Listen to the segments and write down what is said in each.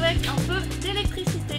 avec un peu d'électricité.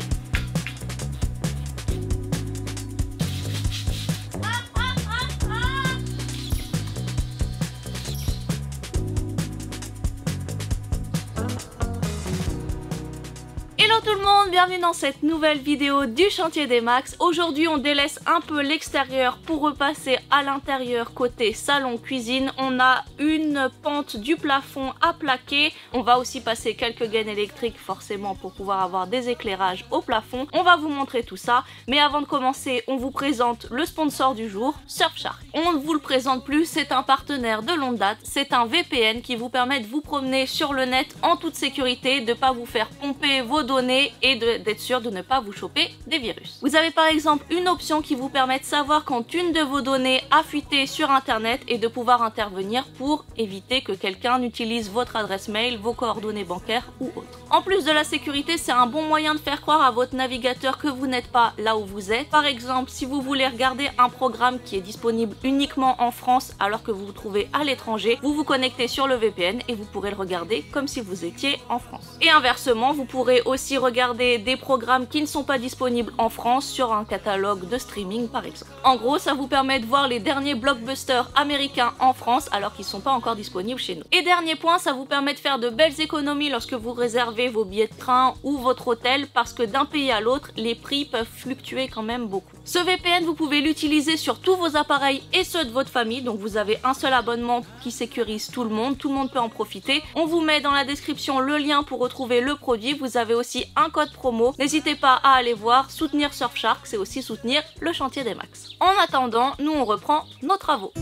Hello tout le monde, bienvenue dans cette nouvelle vidéo du chantier des Max. Aujourd'hui on délaisse un peu l'extérieur pour repasser à l'intérieur côté salon cuisine. On a une pente du plafond à plaquer. On va aussi passer quelques gaines électriques forcément pour pouvoir avoir des éclairages au plafond. On va vous montrer tout ça, mais avant de commencer on vous présente le sponsor du jour, Surfshark. On ne vous le présente plus, c'est un partenaire de longue date. C'est un VPN qui vous permet de vous promener sur le net en toute sécurité, de ne pas vous faire pomper vos données et d'être sûr de ne pas vous choper des virus. Vous avez par exemple une option qui vous permet de savoir quand une de vos données a fuité sur internet et de pouvoir intervenir pour éviter que quelqu'un n'utilise votre adresse mail, vos coordonnées bancaires ou autres. En plus de la sécurité, c'est un bon moyen de faire croire à votre navigateur que vous n'êtes pas là où vous êtes. Par exemple, si vous voulez regarder un programme qui est disponible uniquement en France alors que vous vous trouvez à l'étranger, vous vous connectez sur le VPN et vous pourrez le regarder comme si vous étiez en France. Et inversement, vous pourrez aussi regarder des programmes qui ne sont pas disponibles en France sur un catalogue de streaming par exemple. En gros, ça vous permet de voir les derniers blockbusters américains en France alors qu'ils ne sont pas encore disponibles chez nous. Et dernier point, ça vous permet de faire de belles économies lorsque vous réservez vos billets de train ou votre hôtel parce que d'un pays à l'autre, les prix peuvent fluctuer quand même beaucoup. Ce VPN, vous pouvez l'utiliser sur tous vos appareils et ceux de votre famille, donc vous avez un seul abonnement qui sécurise tout le monde peut en profiter. On vous met dans la description le lien pour retrouver le produit, vous avez aussi un code promo. N'hésitez pas à aller voir, soutenir Surfshark, c'est aussi soutenir le chantier des Max. En attendant, nous on reprend nos travaux.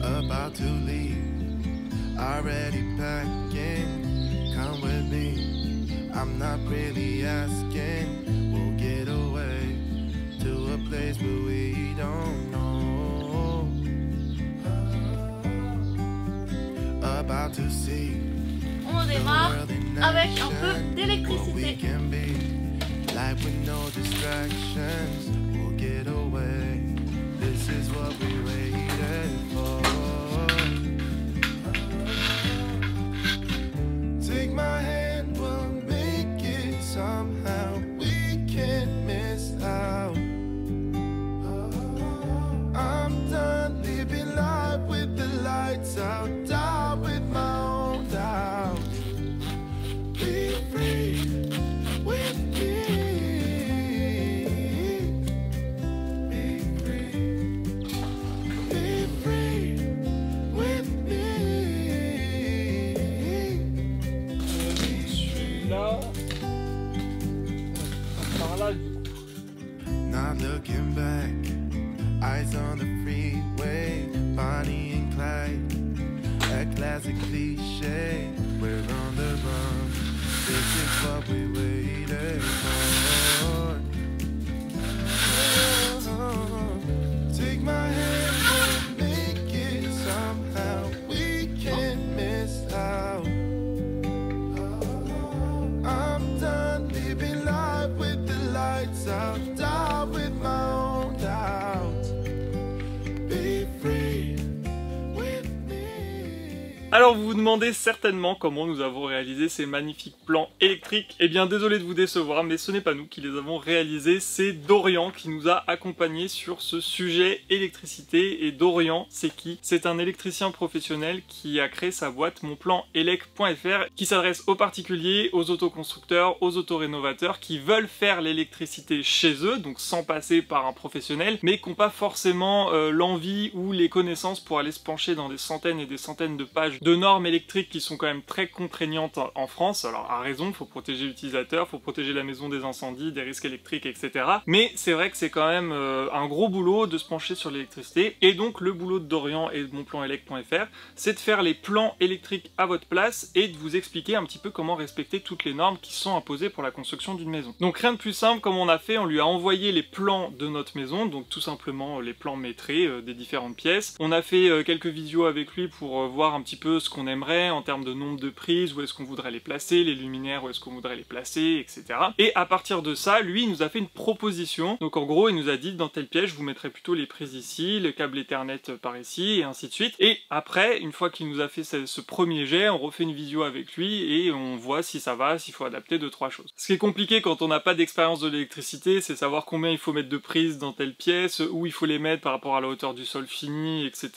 About to leave, already packing, come with me, I'm not really asking, we'll get away to a place where we don't know, about to see, on démarre avec un peu d'électricité. Life with no distractions, we'll get away, this is what we waited for. Take my hand, we'll make it somehow. We can't miss out. I'm done living life with the lights out, down with my own doubt. Be free with me. Be free. Be free with me. Là, par là, Not looking back, eyes on the freeway, Bonnie and Clyde, a classic cliche, we're on the run, this is what we waited for. Take my hand, we'll make it somehow, we can't miss out. I'm done living life with the lights out, down with my own doubts. Be free with me. Alors vous vous demandez certainement comment nous avons réalisé ces magnifiques plans électriques. Eh bien désolé de vous décevoir, mais ce n'est pas nous qui les avons réalisés, c'est Dorian qui nous a accompagnés sur ce sujet électricité. Et Dorian, c'est qui? C'est un électricien professionnel qui a créé sa boîte monplanelec.fr qui s'adresse aux particuliers, aux autoconstructeurs, aux autorénovateurs qui veulent faire l'électricité chez eux, donc sans passer par un professionnel, mais qui n'ont pas forcément l'envie ou les connaissances pour aller se pencher dans des centaines et des centaines de pages de normes électriques qui sont quand même très contraignantes en France. Alors à raison, il faut protéger l'utilisateur, il faut protéger la maison des incendies, des risques électriques, etc. Mais c'est vrai que c'est quand même un gros boulot de se pencher sur l'électricité. Et donc le boulot de Dorian et de monplanelec.fr, c'est de faire les plans électriques à votre place et de vous expliquer un petit peu comment respecter toutes les normes qui sont imposées pour la construction d'une maison. Donc rien de plus simple, comme on a fait, on lui a envoyé les plans de notre maison, donc tout simplement les plans métrés des différentes pièces. On a fait quelques visios avec lui pour voir un petit peu peu ce qu'on aimerait en termes de nombre de prises, où est-ce qu'on voudrait les placer, les luminaires, où est-ce qu'on voudrait les placer, etc. Et à partir de ça, lui, il nous a fait une proposition. Donc en gros, il nous a dit, dans telle pièce, je vous mettrai plutôt les prises ici, le câble Ethernet par ici, et ainsi de suite. Et après, une fois qu'il nous a fait ce premier jet, on refait une visio avec lui, et on voit si ça va, s'il faut adapter 2-3 choses. Ce qui est compliqué quand on n'a pas d'expérience de l'électricité, c'est savoir combien il faut mettre de prises dans telle pièce, où il faut les mettre par rapport à la hauteur du sol fini, etc.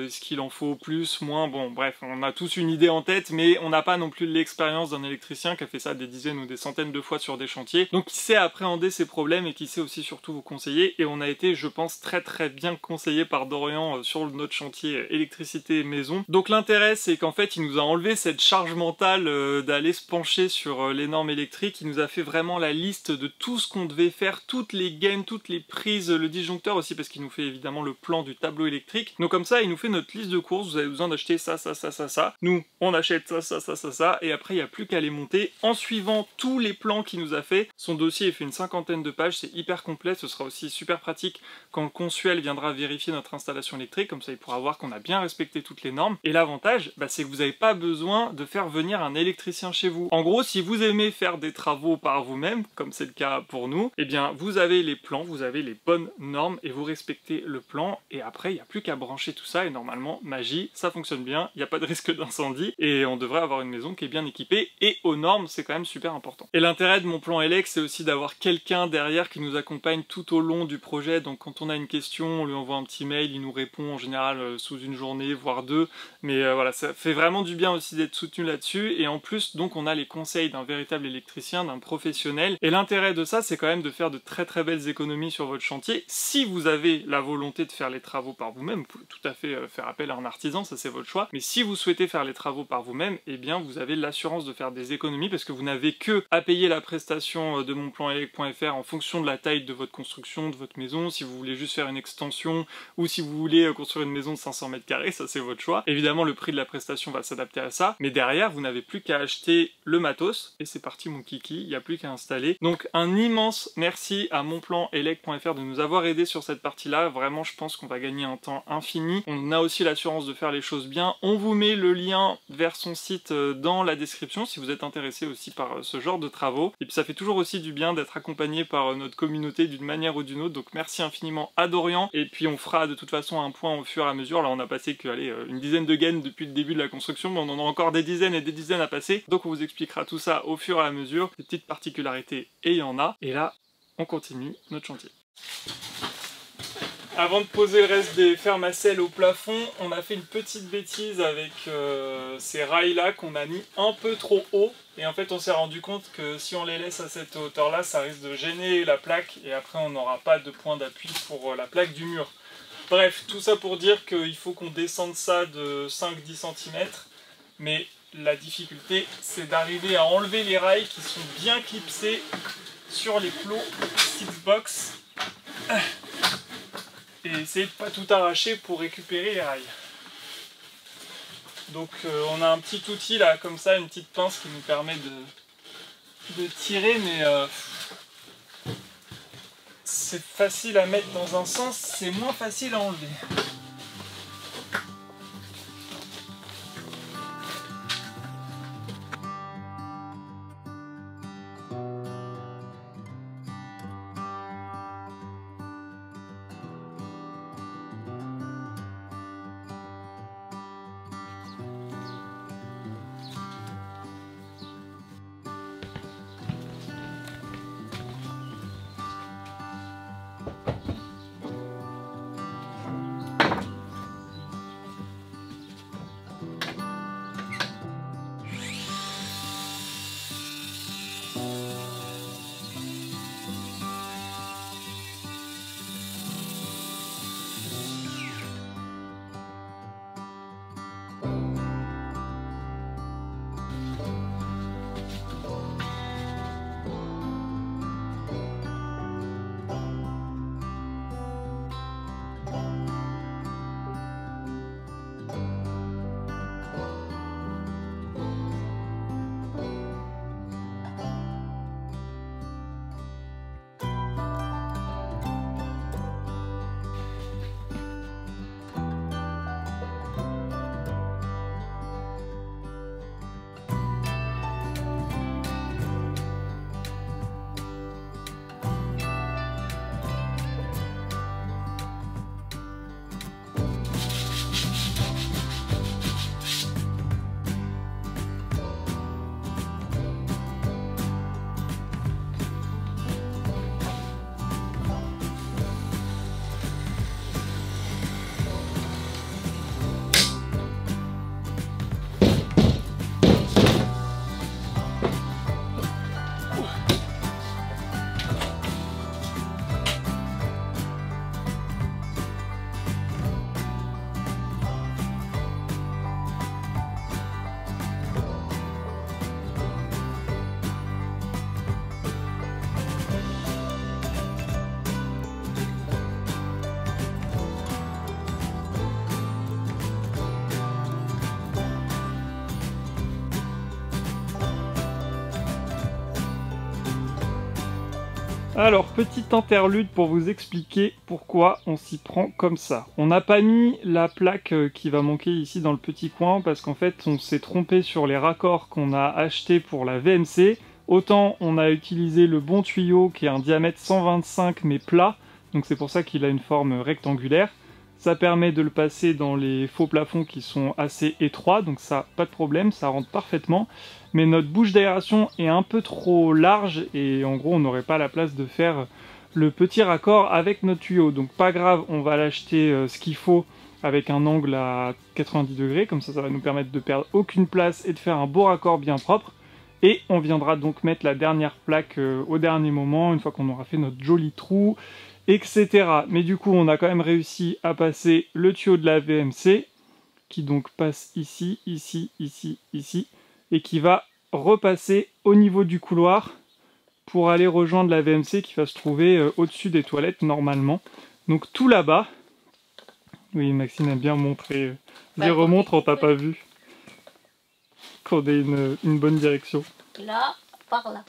Est-ce qu'il en faut plus, moins, bon bref, on a tous une idée en tête, mais on n'a pas non plus l'expérience d'un électricien qui a fait ça des dizaines ou des centaines de fois sur des chantiers, donc qui sait appréhender ses problèmes et qui sait aussi surtout vous conseiller, et on a été, je pense, très bien conseillé par Dorian sur notre chantier électricité maison. Donc l'intérêt, c'est qu'en fait, il nous a enlevé cette charge mentale d'aller se pencher sur les normes électriques, il nous a fait vraiment la liste de tout ce qu'on devait faire, toutes les gaines, toutes les prises, le disjoncteur aussi, parce qu'il nous fait évidemment le plan du tableau électrique. Donc comme ça, il nous fait notre liste de courses, vous avez besoin d'acheter ça, ça. Nous, on achète ça, et après, il n'y a plus qu'à les monter en suivant tous les plans qu'il nous a fait. Son dossier est fait une 50aine de pages, c'est hyper complet, ce sera aussi super pratique quand le consuel viendra vérifier notre installation électrique, comme ça il pourra voir qu'on a bien respecté toutes les normes. Et l'avantage, c'est que vous n'avez pas besoin de faire venir un électricien chez vous. En gros, si vous aimez faire des travaux par vous-même, comme c'est le cas pour nous, eh bien vous avez les plans, vous avez les bonnes normes et vous respectez le plan, et après il n'y a plus qu'à brancher tout ça et normalement, magie, ça fonctionne bien, il n'y a pas de risque d'incendie et on devrait avoir une maison qui est bien équipée et aux normes, c'est quand même super important. Et l'intérêt de mon plan Elec, c'est aussi d'avoir quelqu'un derrière qui nous accompagne tout au long du projet, donc quand on a une question, on lui envoie un petit mail, il nous répond en général sous une journée, voire deux, mais voilà, ça fait vraiment du bien aussi d'être soutenu là-dessus, et en plus, donc on a les conseils d'un véritable électricien, d'un professionnel, et l'intérêt de ça, c'est quand même de faire de très belles économies sur votre chantier. Si vous avez la volonté de faire les travaux par vous-même, vous pouvez tout à fait faire appel à un artisan, ça c'est votre choix, mais si vous souhaitez faire les travaux par vous-même, eh bien vous avez l'assurance de faire des économies, parce que vous n'avez que à payer la prestation de monplanelec.fr en fonction de la taille de votre construction, de votre maison. Si vous voulez juste faire une extension, ou si vous voulez construire une maison de 500 mètres carrés, ça c'est votre choix. Évidemment, le prix de la prestation va s'adapter à ça, mais derrière, vous n'avez plus qu'à acheter le matos, et c'est parti mon kiki, il n'y a plus qu'à installer. Donc un immense merci à monplanelec.fr de nous avoir aidé sur cette partie-là. Vraiment, je pense qu'on va gagner un temps infini. On a aussi l'assurance de faire les choses bien. On vous met le lien vers son site dans la description si vous êtes intéressé aussi par ce genre de travaux. Et puis ça fait toujours aussi du bien d'être accompagné par notre communauté d'une manière ou d'une autre. Donc merci infiniment à Dorian. Et puis on fera de toute façon un point au fur et à mesure. Là on a passé que, allez, une dizaine de gaines depuis le début de la construction, mais on en a encore des dizaines et des dizaines à passer. Donc on vous expliquera tout ça au fur et à mesure. Des petites particularités, et il y en a. Et là, on continue notre chantier. Avant de poser le reste des fermes à sel au plafond, on a fait une petite bêtise avec ces rails là qu'on a mis un peu trop haut, et en fait on s'est rendu compte que si on les laisse à cette hauteur là, ça risque de gêner la plaque et après on n'aura pas de point d'appui pour la plaque du mur. Bref, tout ça pour dire qu'il faut qu'on descende ça de 5-10 cm, mais la difficulté c'est d'arriver à enlever les rails qui sont bien clipsés sur les plots 6box et essayer de pas tout arracher pour récupérer les rails. Donc on a un petit outil là comme ça, une petite pince qui nous permet de tirer, mais c'est facile à mettre dans un sens, c'est moins facile à enlever. Alors, petite interlude pour vous expliquer pourquoi on s'y prend comme ça. On n'a pas mis la plaque qui va manquer ici dans le petit coin parce qu'en fait on s'est trompé sur les raccords qu'on a achetés pour la VMC. Autant on a utilisé le bon tuyau qui a un diamètre 125 mais plat, donc c'est pour ça qu'il a une forme rectangulaire. Ça permet de le passer dans les faux plafonds qui sont assez étroits, donc ça, pas de problème, ça rentre parfaitement. Mais notre bouche d'aération est un peu trop large et en gros on n'aurait pas la place de faire le petit raccord avec notre tuyau. Donc pas grave, on va l'acheter ce qu'il faut avec un angle à 90 degrés, comme ça va nous permettre de perdre aucune place et de faire un beau raccord bien propre. Et on viendra donc mettre la dernière plaque au dernier moment, une fois qu'on aura fait notre joli trou, etc. Mais du coup, on a quand même réussi à passer le tuyau de la VMC, qui donc passe ici, ici, ici, ici, et qui va repasser au niveau du couloir pour aller rejoindre la VMC qui va se trouver au-dessus des toilettes normalement. Donc tout là-bas, oui Maxime a bien montré, les remontres on t'a pas vu, qu'on ait une bonne direction. Là, par là.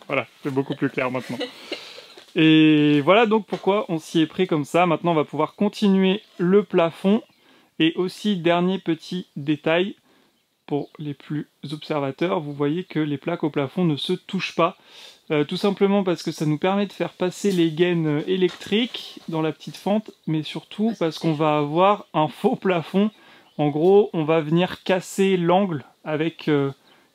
Voilà, c'est beaucoup plus clair maintenant. Et voilà donc pourquoi on s'y est pris comme ça. Maintenant on va pouvoir continuer le plafond. Et aussi, dernier petit détail, pour les plus observateurs, vous voyez que les plaques au plafond ne se touchent pas. Tout simplement parce que ça nous permet de faire passer les gaines électriques dans la petite fente, mais surtout parce qu'on va avoir un faux plafond. En gros, on va venir casser l'angle avec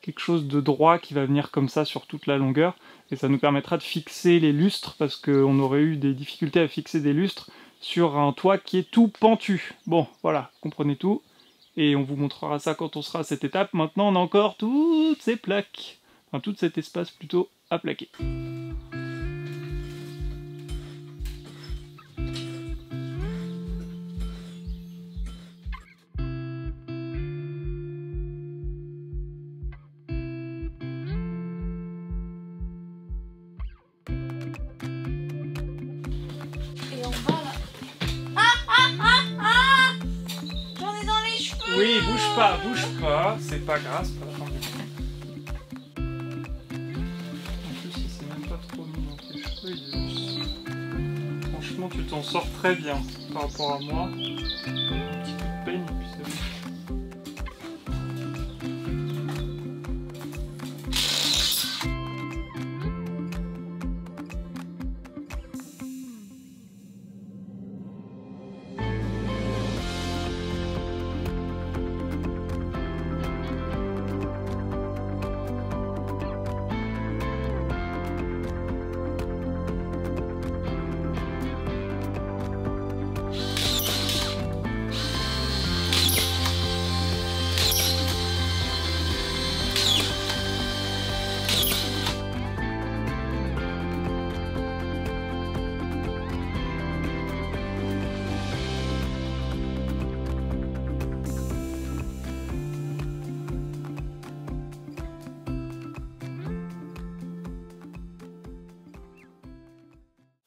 quelque chose de droit qui va venir comme ça sur toute la longueur. Et ça nous permettra de fixer les lustres, parce qu'on aurait eu des difficultés à fixer des lustres sur un toit qui est tout pentu. Bon, voilà, comprenez tout. Et on vous montrera ça quand on sera à cette étape. Maintenant, on a encore toutes ces plaques, enfin tout cet espace plutôt à plaquer. Oui, bouge pas, c'est pas grave, c'est pas la fin du monde. En plus, il s'est même pas trop mis dans tes cheveux, franchement, tu t'en sors très bien par rapport à moi. Un petit coup de peigne, et puis c'est bon.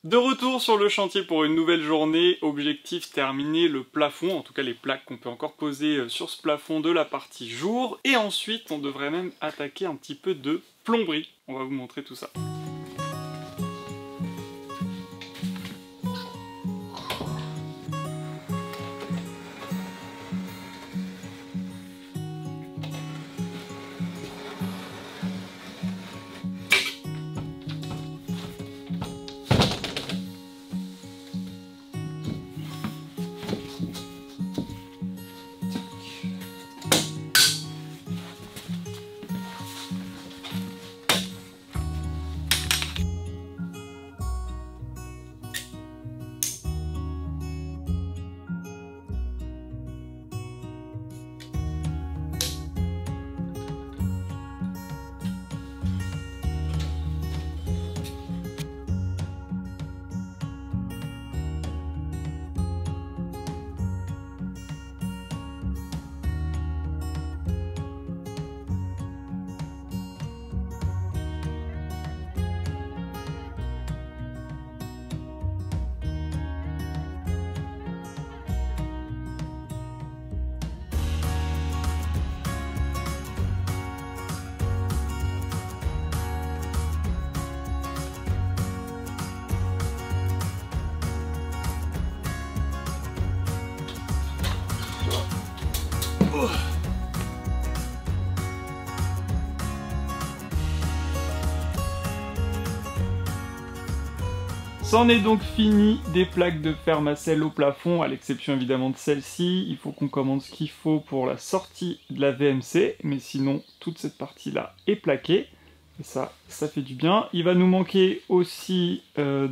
De retour sur le chantier pour une nouvelle journée, objectif terminer le plafond, en tout cas les plaques qu'on peut encore poser sur ce plafond de la partie jour, et ensuite on devrait même attaquer un petit peu de plomberie. On va vous montrer tout ça. C'en est donc fini des plaques de Fermacell au plafond, à l'exception évidemment de celle-ci. Il faut qu'on commande ce qu'il faut pour la sortie de la VMC, mais sinon toute cette partie-là est plaquée. Et ça fait du bien. Il va nous manquer aussi la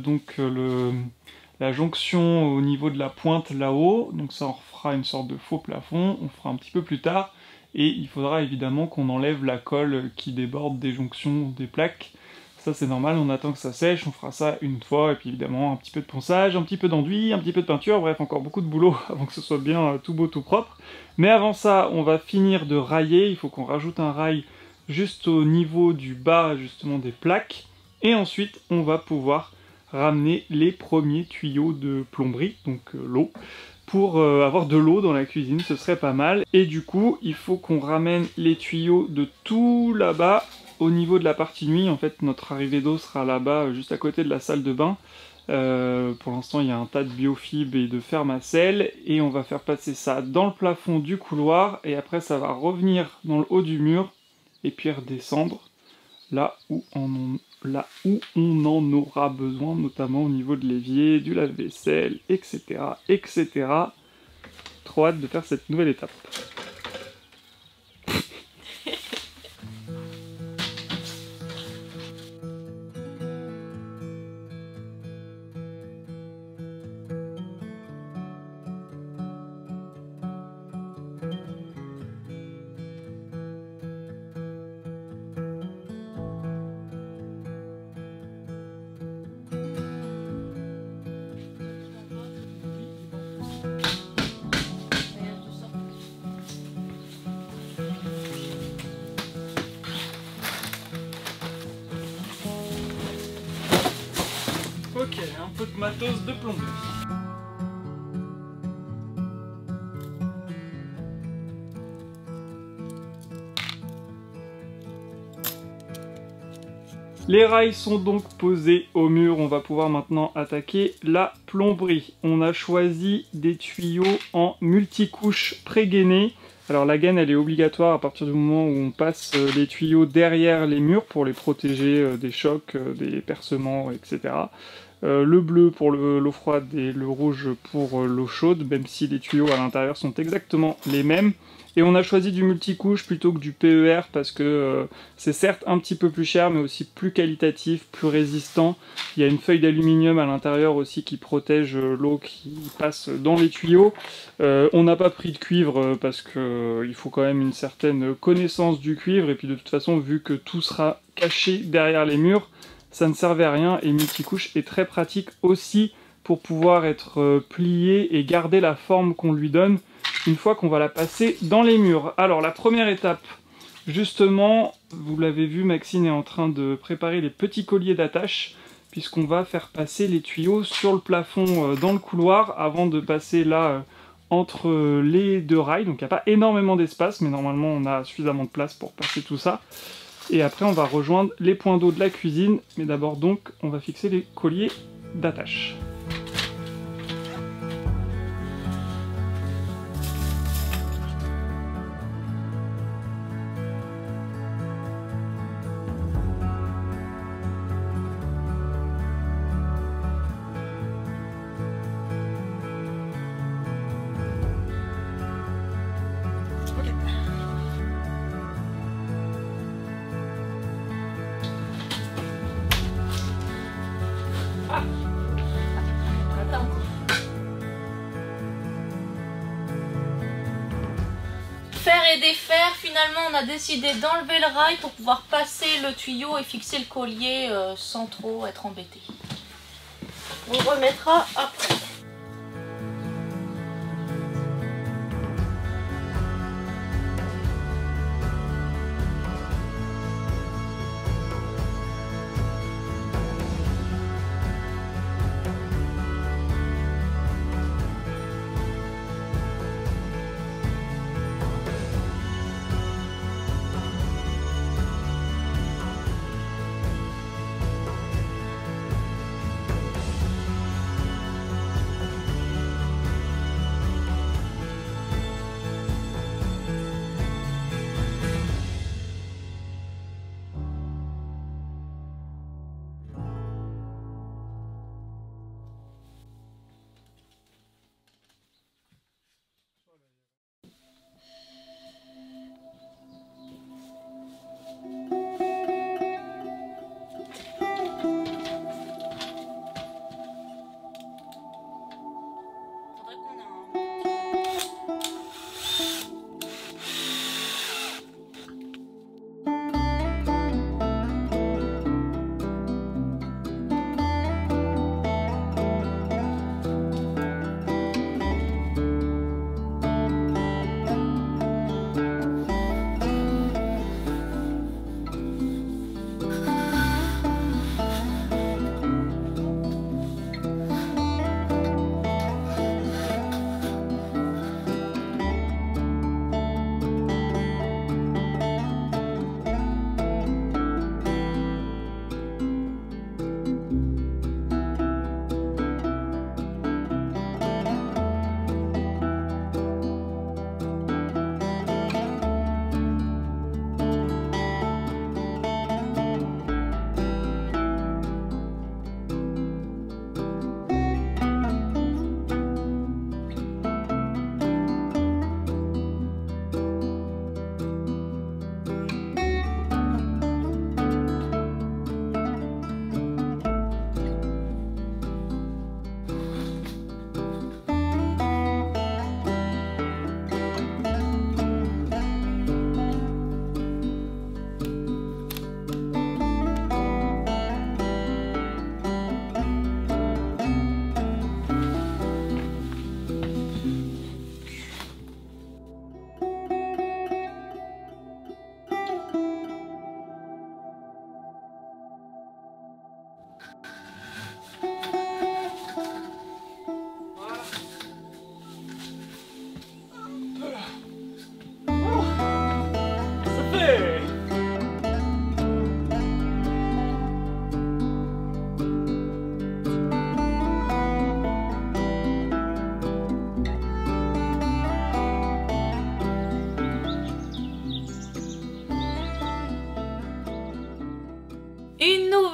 jonction au niveau de la pointe là-haut. Donc ça, on fera une sorte de faux plafond, on fera un petit peu plus tard. Et il faudra évidemment qu'on enlève la colle qui déborde des jonctions des plaques. Ça c'est normal, on attend que ça sèche, on fera ça une fois, et puis évidemment un petit peu de ponçage, un petit peu d'enduit, un petit peu de peinture, bref encore beaucoup de boulot avant que ce soit bien tout beau, tout propre. Mais avant ça, on va finir de railler, il faut qu'on rajoute un rail juste au niveau du bas justement des plaques, et ensuite on va pouvoir ramener les premiers tuyaux de plomberie, donc l'eau, pour avoir de l'eau dans la cuisine, ce serait pas mal. Et du coup, il faut qu'on ramène les tuyaux de tout là-bas, au niveau de la partie nuit. En fait, notre arrivée d'eau sera là-bas, juste à côté de la salle de bain. Pour l'instant, il y a un tas de biofib et de Fermacell, et on va faire passer ça dans le plafond du couloir, et après ça va revenir dans le haut du mur, et puis redescendre là où on en aura besoin, notamment au niveau de l'évier, du lave-vaisselle, etc., etc. Trop hâte de faire cette nouvelle étape. Ok, un peu de matos de plomberie. Les rails sont donc posés au mur, on va pouvoir maintenant attaquer la plomberie. On a choisi des tuyaux en multicouche pré-gainés. Alors la gaine elle est obligatoire à partir du moment où on passe les tuyaux derrière les murs pour les protéger des chocs, des percements, etc. Le bleu pour l'eau froide et le rouge pour l'eau chaude, même si les tuyaux à l'intérieur sont exactement les mêmes. Et on a choisi du multicouche plutôt que du PER parce que c'est certes un petit peu plus cher mais aussi plus qualitatif, plus résistant. Il y a une feuille d'aluminium à l'intérieur aussi qui protège l'eau qui passe dans les tuyaux. On n'a pas pris de cuivre parce qu'il faut quand même une certaine connaissance du cuivre, et puis de toute façon vu que tout sera caché derrière les murs, ça ne servait à rien, et multicouche est très pratique aussi pour pouvoir être plié et garder la forme qu'on lui donne une fois qu'on va la passer dans les murs. Alors la première étape, justement, vous l'avez vu, Maxine est en train de préparer les petits colliers d'attache, puisqu'on va faire passer les tuyaux sur le plafond dans le couloir avant de passer là entre les deux rails. Donc il n'y a pas énormément d'espace, mais normalement on a suffisamment de place pour passer tout ça. Et après on va rejoindre les points d'eau de la cuisine, mais d'abord donc on va fixer les colliers d'attache. Faire et défaire, finalement on a décidé d'enlever le rail pour pouvoir passer le tuyau et fixer le collier sans trop être embêté. On le remettra après.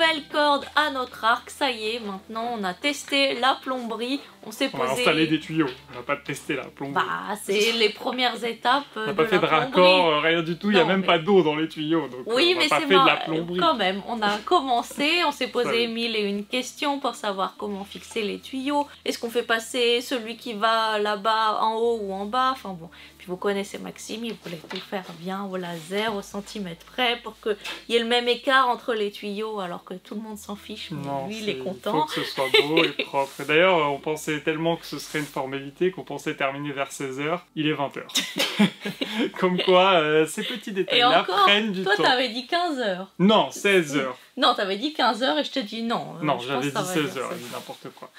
nouvelle corde à notre arc. Ça y est, maintenant on a testé la plomberie. On s'est posé... On va installer des tuyaux, on va pas tester la plomberie. Bah, c'est les premières étapes on n'a pas fait de plomberie. raccord, rien du tout, il n'y a même mais... pas d'eau dans les tuyaux. Donc oui, on mais n'a pas c'est fait de la plomberie. quand même, on a commencé, on s'est posé oui. 1001 questions pour savoir comment fixer les tuyaux. Est-ce qu'on fait passer celui qui va là-bas en haut ou en bas? Enfin bon, puis vous connaissez Maxime, il voulait tout faire bien au laser, au centimètre près, pour qu'il y ait le même écart entre les tuyaux, alors que tout le monde s'en fiche, mais non, lui il est Il content. faut que ce soit beau et propre. D'ailleurs, on pensait tellement que ce serait une formalité qu'on pensait terminer vers 16h, il est 20h. Comme quoi, ces petits détails-là prennent du temps. Toi t'avais dit 15h. Non, 16h. Non, t'avais dit 15h et je te dis non. Non, j'avais dit 16h, il dit n'importe quoi.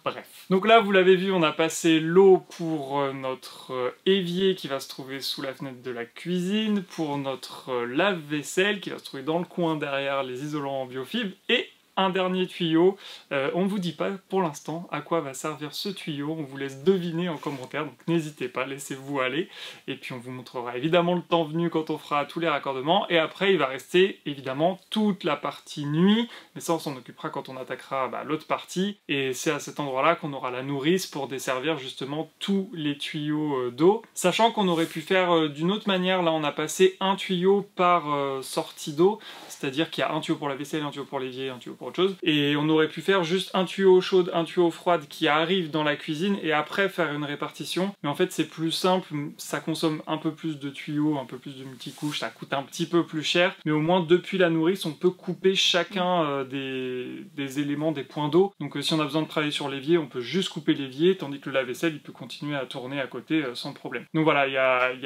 Bref. Donc là, vous l'avez vu, on a passé l'eau pour notre évier qui va se trouver sous la fenêtre de la cuisine, pour notre lave-vaisselle qui va se trouver dans le coin derrière les isolants en biofibre, et un dernier tuyau. On ne vous dit pas pour l'instant à quoi va servir ce tuyau, on vous laisse deviner en commentaire, donc n'hésitez pas, laissez-vous aller, et puis on vous montrera évidemment le temps venu quand on fera tous les raccordements, et après il va rester évidemment toute la partie nuit, mais ça on s'en occupera quand on attaquera l'autre partie, et c'est à cet endroit-là qu'on aura la nourrice pour desservir justement tous les tuyaux d'eau, sachant qu'on aurait pu faire d'une autre manière. Là on a passé un tuyau par sortie d'eau, c'est-à-dire qu'il y a un tuyau pour la vaisselle, un tuyau pour l'évier, un tuyau pour autre chose, et on aurait pu faire juste un tuyau chaude, un tuyau froide qui arrive dans la cuisine et après faire une répartition, mais en fait c'est plus simple, ça consomme un peu plus de tuyaux, un peu plus de multicouches, ça coûte un petit peu plus cher, mais au moins depuis la nourrice on peut couper chacun des éléments, des points d'eau, donc si on a besoin de travailler sur l'évier, on peut juste couper l'évier, tandis que le lave-vaisselle il peut continuer à tourner à côté sans problème. Donc voilà, il y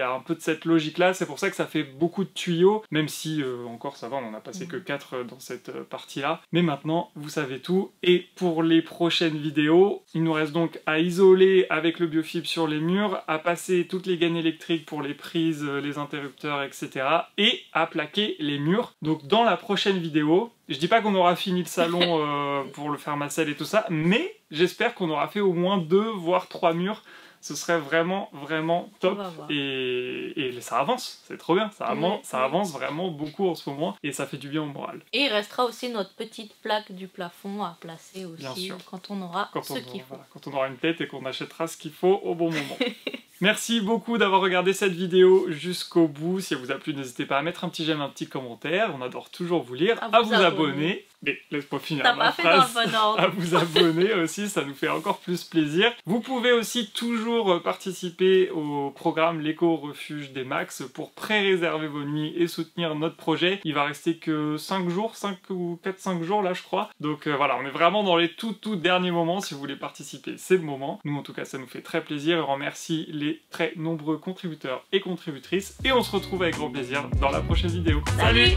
a un peu de cette logique là, c'est pour ça que ça fait beaucoup de tuyaux, même si encore ça va, on en a passé que 4 dans cette partie là, mais maintenant vous savez tout. Et pour les prochaines vidéos, il nous reste donc à isoler avec le biofibre sur les murs, à passer toutes les gaines électriques pour les prises, les interrupteurs, etc. et à plaquer les murs. Donc dans la prochaine vidéo, je dis pas qu'on aura fini le salon pour le faire macelle et tout ça, mais j'espère qu'on aura fait au moins 2 voire 3 murs. Ce serait vraiment, vraiment top, et ça avance, c'est trop bien, ça avance vraiment beaucoup en ce moment, et ça fait du bien au moral. Et il restera aussi notre petite plaque du plafond à placer aussi, quand on aura ce qu'il faut. Voilà, quand on aura une tête et qu'on achètera ce qu'il faut au bon moment. Merci beaucoup d'avoir regardé cette vidéo jusqu'au bout. Si elle vous a plu, n'hésitez pas à mettre un petit j'aime, un petit commentaire. On adore toujours vous lire, à vous abonner. Mais laisse-moi finir ma phrase. Dans le bon ordre. À vous abonner aussi, ça nous fait encore plus plaisir. Vous pouvez aussi toujours participer au programme l'éco-refuge des Max pour pré-réserver vos nuits et soutenir notre projet. Il va rester que 5 jours, 5 ou 4-5 jours là je crois. Donc voilà, on est vraiment dans les tout derniers moments. Si vous voulez participer, c'est le moment. Nous en tout cas, ça nous fait très plaisir et on remercie les très nombreux contributeurs et contributrices. Et on se retrouve avec grand plaisir dans la prochaine vidéo. Salut.